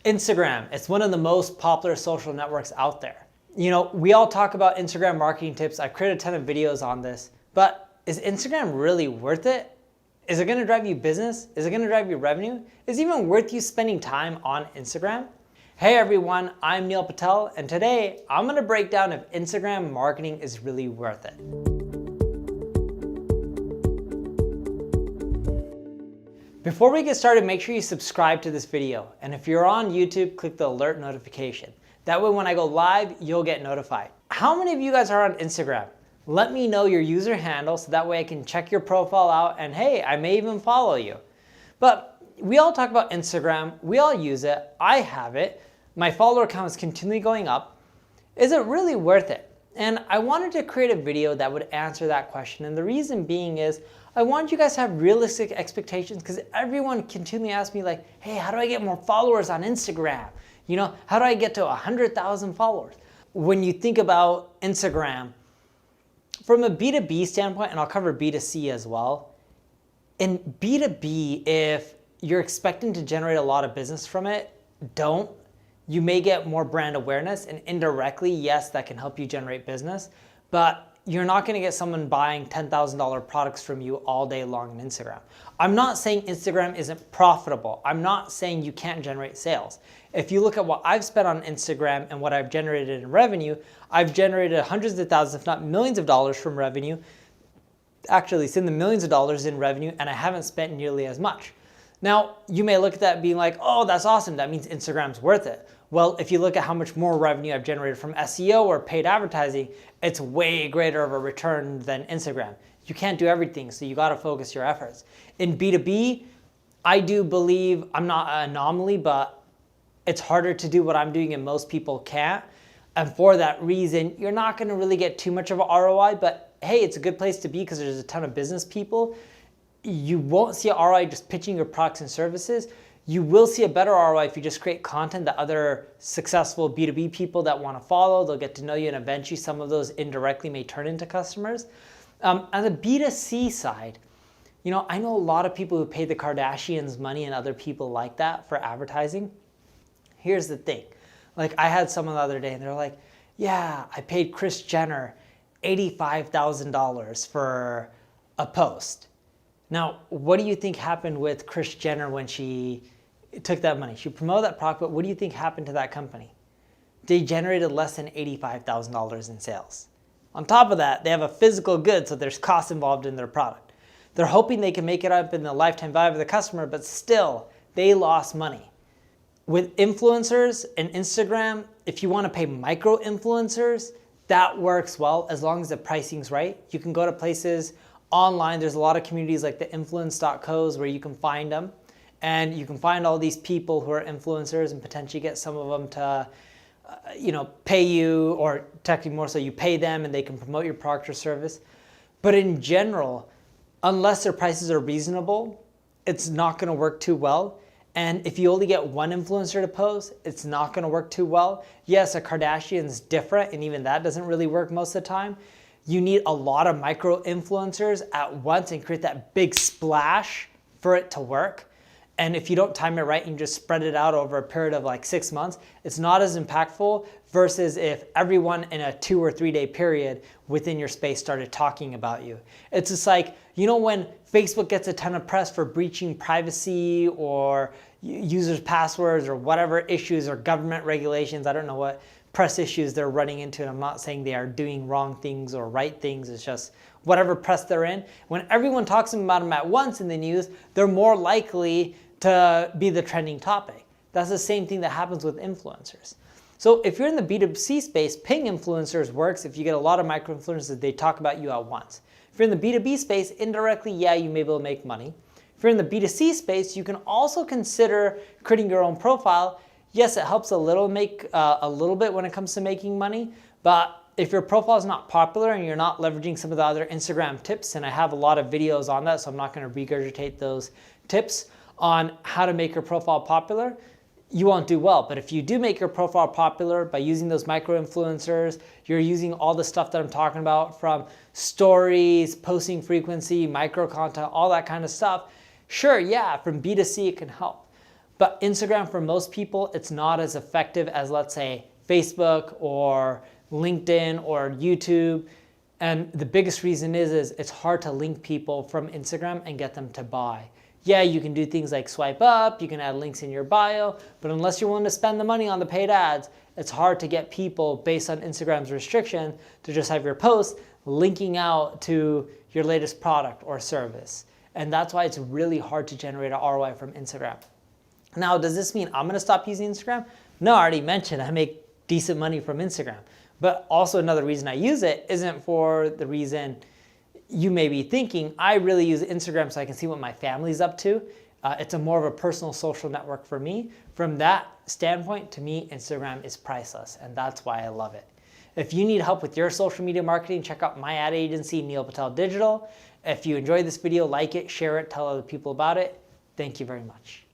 Instagram, it's one of the most popular social networks out there. You know, we all talk about Instagram marketing tips. I've created a ton of videos on this, but is Instagram really worth it? Is it gonna drive you business? Is it gonna drive you revenue? Is it even worth you spending time on Instagram? Hey everyone, I'm Neil Patel, and today I'm gonna break down if Instagram marketing is really worth it. Before we get started, make sure you subscribe to this video. And if you're on YouTube, click the alert notification. That way when I go live, you'll get notified. How many of you guys are on Instagram? Let me know your user handle so that way I can check your profile out and hey, I may even follow you. But we all talk about Instagram, we all use it, I have it, my follower count is continually going up. Is it really worth it? And I wanted to create a video that would answer that question. And the reason being is, I want you guys to have realistic expectations because everyone continually asks me like, hey, how do I get more followers on Instagram? You know, how do I get to 100,000 followers? When you think about Instagram, from a B2B standpoint, and I'll cover B2C as well, in B2B, if you're expecting to generate a lot of business from it, don't. You may get more brand awareness and indirectly, yes, that can help you generate business, but you're not gonna get someone buying $10,000 products from you all day long on Instagram. I'm not saying Instagram isn't profitable. I'm not saying you can't generate sales. If you look at what I've spent on Instagram and what I've generated in revenue, I've generated hundreds of thousands, if not millions of dollars from revenue. Actually, it's in the millions of dollars in revenue and I haven't spent nearly as much. Now, you may look at that being like, oh, that's awesome. That means Instagram's worth it. Well, if you look at how much more revenue I've generated from SEO or paid advertising, it's way greater of a return than Instagram. You can't do everything, so you gotta focus your efforts. In B2B, I do believe, I'm not an anomaly, but it's harder to do what I'm doing and most people can't. And for that reason, you're not gonna really get too much of a ROI, but hey, it's a good place to be because there's a ton of business people. You won't see a ROI just pitching your products and services. You will see a better ROI if you just create content that other successful B2B people that want to follow, they'll get to know you and eventually some of those indirectly may turn into customers. On the B2C side, you know, I know a lot of people who pay the Kardashians money and other people like that for advertising. Here's the thing. Like I had someone the other day and they're like, yeah, I paid Kris Jenner $85,000 for a post. Now, what do you think happened with Kris Jenner when she took that money? She promoted that product, but what do you think happened to that company? They generated less than $85,000 in sales. On top of that, they have a physical good, so there's costs involved in their product. They're hoping they can make it up in the lifetime value of the customer, but still, they lost money. With influencers and Instagram, if you want to pay micro influencers, that works well as long as the pricing's right. You can go to places online, there's a lot of communities like the influence.co's where you can find them and you can find all these people who are influencers and potentially get some of them to pay you, or technically more so you pay them and they can promote your product or service. But in general, unless their prices are reasonable, it's not going to work too well. And if you only get one influencer to post, it's not going to work too well. Yes, a Kardashian's different and even that doesn't really work most of the time. You need a lot of micro influencers at once and create that big splash for it to work. And if you don't time it right and just spread it out over a period of like 6 months, it's not as impactful versus if everyone in a 2 or 3 day period within your space started talking about you. It's just like, you know, when Facebook gets a ton of press for breaching privacy or users' passwords or whatever issues or government regulations, I don't know what press issues they're running into, and I'm not saying they are doing wrong things or right things, it's just whatever press they're in. When everyone talks about them at once in the news, they're more likely to be the trending topic. That's the same thing that happens with influencers. So if you're in the B2C space, paying influencers works if you get a lot of micro influencers, they talk about you at once. If you're in the B2B space, indirectly, yeah, you may be able to make money. If you're in the B2C space, you can also consider creating your own profile. Yes, it helps a little bit when it comes to making money, but if your profile is not popular and you're not leveraging some of the other Instagram tips, and I have a lot of videos on that, so I'm not going to regurgitate those tips on how to make your profile popular, you won't do well. But if you do make your profile popular by using those micro influencers, you're using all the stuff that I'm talking about from stories, posting frequency, micro content, all that kind of stuff. Sure, yeah, from B2C it can help. But Instagram, for most people, it's not as effective as, let's say, Facebook or LinkedIn or YouTube. And the biggest reason is it's hard to link people from Instagram and get them to buy. Yeah, you can do things like swipe up, you can add links in your bio, but unless you're willing to spend the money on the paid ads, it's hard to get people, based on Instagram's restriction, to just have your post linking out to your latest product or service. And that's why it's really hard to generate an ROI from Instagram. Now, does this mean I'm gonna stop using Instagram? No, I already mentioned I make decent money from Instagram. But also another reason I use it isn't for the reason you may be thinking. I really use Instagram so I can see what my family's up to. It's a more of a personal social network for me. From that standpoint, to me, Instagram is priceless, and that's why I love it. If you need help with your social media marketing, check out my ad agency, Neil Patel Digital. If you enjoyed this video, like it, share it, tell other people about it. Thank you very much.